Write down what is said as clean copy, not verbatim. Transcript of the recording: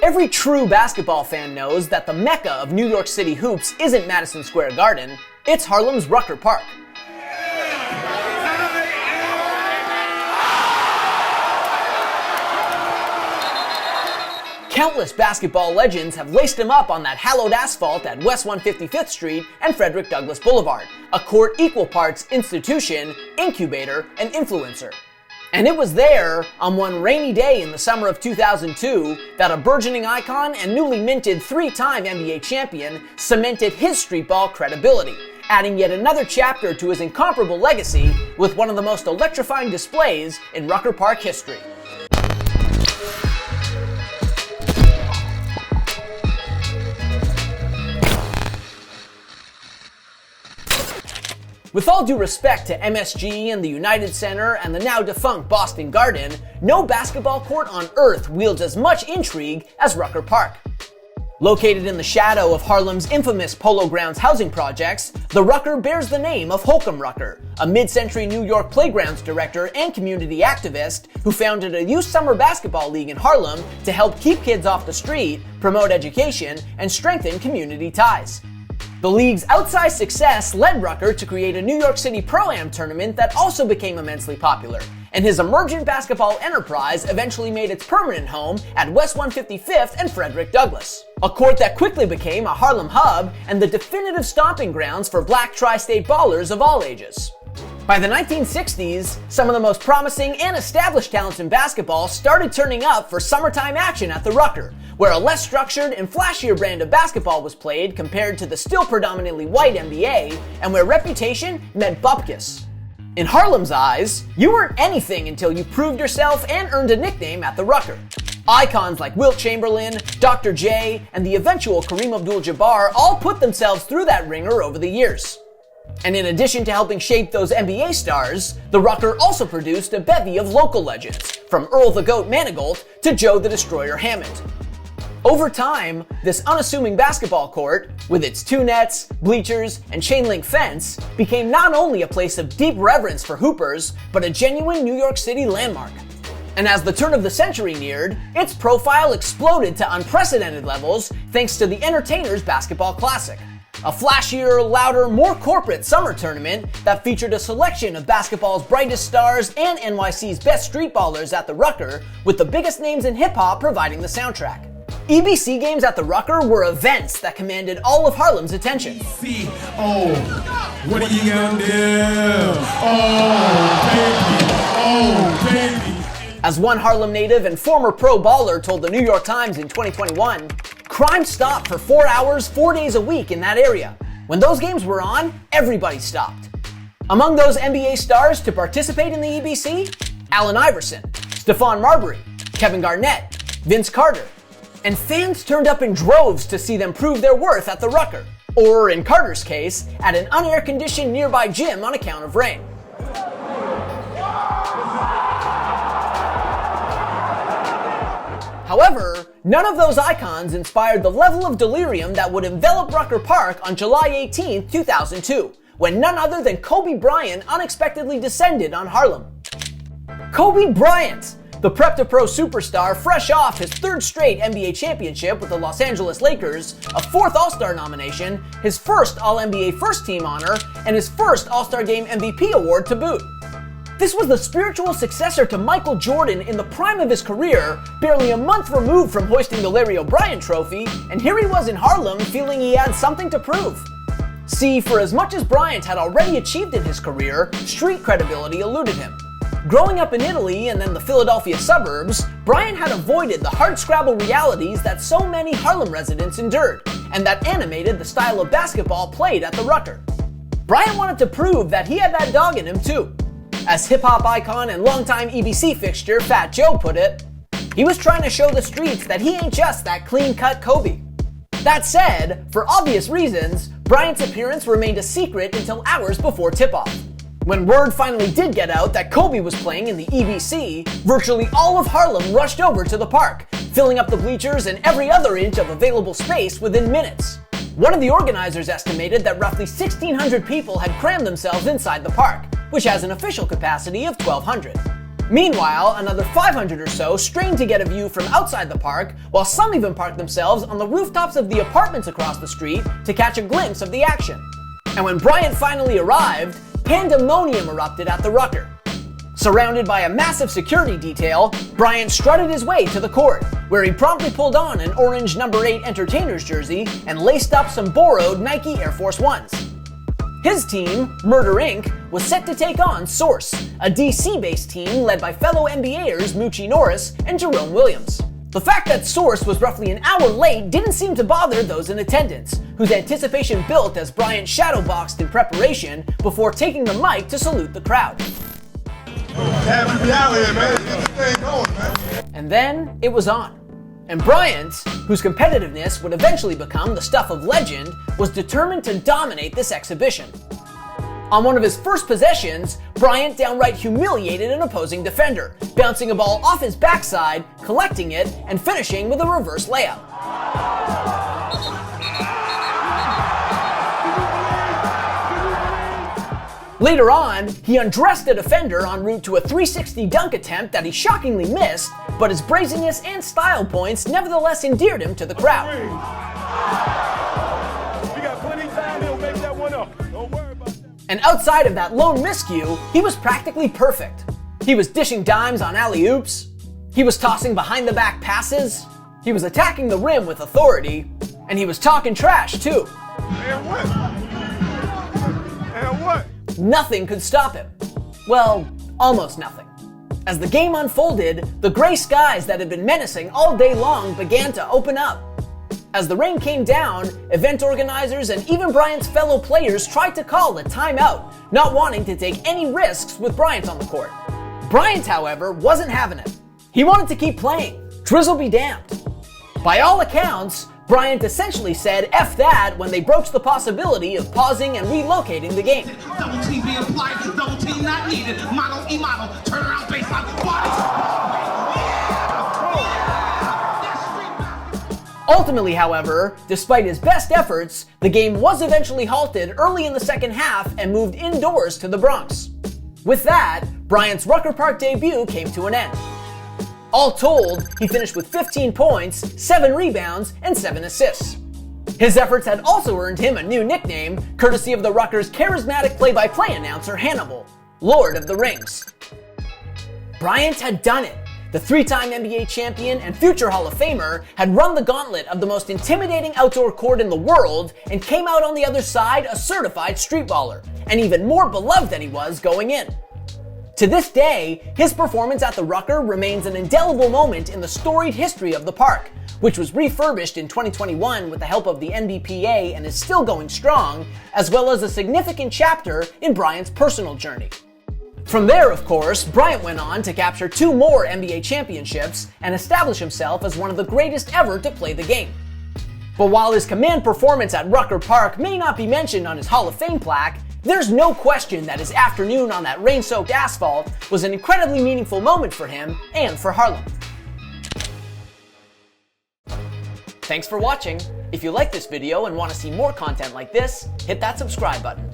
Every true basketball fan knows that the mecca of New York City hoops isn't Madison Square Garden, it's Harlem's Rucker Park. Countless basketball legends have laced him up on that hallowed asphalt at West 155th Street and Frederick Douglass Boulevard, a court equal parts institution, incubator, and influencer. And it was there, on one rainy day in the summer of 2002, that a burgeoning icon and newly minted 3-time NBA champion cemented his streetball credibility, adding yet another chapter to his incomparable legacy with one of the most electrifying displays in Rucker Park history. With all due respect to MSG and the United Center and the now defunct Boston Garden, no basketball court on earth wields as much intrigue as Rucker Park. Located in the shadow of Harlem's infamous Polo Grounds housing projects, the Rucker bears the name of Holcomb Rucker, a mid-century New York playgrounds director and community activist who founded a youth summer basketball league in Harlem to help keep kids off the street, promote education, and strengthen community ties. The league's outsized success led Rucker to create a New York City Pro-Am tournament that also became immensely popular, and his emergent basketball enterprise eventually made its permanent home at West 155th and Frederick Douglass, a court that quickly became a Harlem hub and the definitive stomping grounds for black tri-state ballers of all ages. By the 1960s, some of the most promising and established talents in basketball started turning up for summertime action at the Rucker, where a less structured and flashier brand of basketball was played compared to the still predominantly white NBA, and where reputation meant bupkis. In Harlem's eyes, you weren't anything until you proved yourself and earned a nickname at the Rucker. Icons like Wilt Chamberlain, Dr. J, and the eventual Kareem Abdul-Jabbar all put themselves through that ringer over the years. And in addition to helping shape those NBA stars, the Rucker also produced a bevy of local legends, from Earl the Goat Manigault to Joe the Destroyer Hammond. Over time, this unassuming basketball court, with its 2 nets, bleachers, and chain-link fence, became not only a place of deep reverence for hoopers, but a genuine New York City landmark. And as the turn of the century neared, its profile exploded to unprecedented levels thanks to the Entertainers Basketball Classic, a flashier, louder, more corporate summer tournament that featured a selection of basketball's brightest stars and NYC's best street ballers at the Rucker, with the biggest names in hip-hop providing the soundtrack. EBC games at the Rucker were events that commanded all of Harlem's attention. Oh, what are you gonna do? Oh, baby. As one Harlem native and former pro baller told the New York Times in 2021, crime stopped for 4 hours, 4 days a week in that area. When those games were on, everybody stopped. Among those NBA stars to participate in the EBC, Allen Iverson, Stephon Marbury, Kevin Garnett, Vince Carter. And fans turned up in droves to see them prove their worth at the Rucker, or in Carter's case, at an unair-conditioned nearby gym on account of rain. However, none of those icons inspired the level of delirium that would envelop Rucker Park on July 18, 2002, when none other than Kobe Bryant unexpectedly descended on Harlem. Kobe Bryant! The prep-to-pro superstar, fresh off his 3rd straight NBA championship with the Los Angeles Lakers, a 4th All-Star nomination, his 1st All-NBA first-team honor, and his 1st All-Star Game MVP award to boot. This was the spiritual successor to Michael Jordan in the prime of his career, barely a month removed from hoisting the Larry O'Brien Trophy, and here he was in Harlem feeling he had something to prove. See, for as much as Bryant had already achieved in his career, street credibility eluded him. Growing up in Italy and then the Philadelphia suburbs, Bryant had avoided the hardscrabble realities that so many Harlem residents endured, and that animated the style of basketball played at the Rucker. Bryant wanted to prove that he had that dog in him too. As hip-hop icon and longtime EBC fixture Fat Joe put it, he was trying to show the streets that he ain't just that clean-cut Kobe. That said, for obvious reasons, Bryant's appearance remained a secret until hours before tip-off. When word finally did get out that Kobe was playing in the EBC, virtually all of Harlem rushed over to the park, filling up the bleachers and every other inch of available space within minutes. One of the organizers estimated that roughly 1,600 people had crammed themselves inside the park, which has an official capacity of 1,200. Meanwhile, another 500 or so strained to get a view from outside the park, while some even parked themselves on the rooftops of the apartments across the street to catch a glimpse of the action. And when Bryant finally arrived, pandemonium erupted at the Rucker. Surrounded by a massive security detail, Bryant strutted his way to the court, where he promptly pulled on an orange number 8 Entertainers jersey and laced up some borrowed Nike Air Force Ones. His team, Murder Inc., was set to take on Source, a DC-based team led by fellow NBAers Moochie Norris and Jerome Williams. The fact that Source was roughly an hour late didn't seem to bother those in attendance, whose anticipation built as Bryant shadowboxed in preparation before taking the mic to salute the crowd. And then it was on. And Bryant, whose competitiveness would eventually become the stuff of legend, was determined to dominate this exhibition. On one of his first possessions, Bryant downright humiliated an opposing defender, bouncing a ball off his backside, collecting it, and finishing with a reverse layup. Later on, he undressed a defender en route to a 360 dunk attempt that he shockingly missed, but his brazenness and style points nevertheless endeared him to the crowd. We got plenty of time, he'll make that one up. Don't worry about that. And outside of that lone miscue, he was practically perfect. He was dishing dimes on alley-oops, he was tossing behind-the-back passes, he was attacking the rim with authority, and he was talking trash too. And what? And what? Nothing could stop him. Well, almost nothing. As the game unfolded, the gray skies that had been menacing all day long began to open up. As the rain came down, event organizers and even Bryant's fellow players tried to call a timeout, not wanting to take any risks with Bryant on the court. Bryant, however, wasn't having it. He wanted to keep playing. Drizzle be damned. By all accounts, Bryant essentially said F that when they broached the possibility of pausing and relocating the game. Double team being applied, double team not needed. Mono, e-mono, turn around baseline, Ultimately, however, despite his best efforts, the game was eventually halted early in the second half and moved indoors to the Bronx. With that, Bryant's Rucker Park debut came to an end. All told, he finished with 15 points, 7 rebounds, and 7 assists. His efforts had also earned him a new nickname, courtesy of the Rucker's charismatic play-by-play announcer Hannibal, Lord of the Rings. Bryant had done it. The 3-time NBA champion and future Hall of Famer had run the gauntlet of the most intimidating outdoor court in the world and came out on the other side a certified streetballer, and even more beloved than he was going in. To this day, his performance at the Rucker remains an indelible moment in the storied history of the park, which was refurbished in 2021 with the help of the NBPA and is still going strong, as well as a significant chapter in Bryant's personal journey. From there, of course, Bryant went on to capture 2 more NBA championships and establish himself as one of the greatest ever to play the game. But while his command performance at Rucker Park may not be mentioned on his Hall of Fame plaque, there's no question that his afternoon on that rain-soaked asphalt was an incredibly meaningful moment for him and for Harlem. Thanks for watching. If you like this video and want to see more content like this, hit that subscribe button.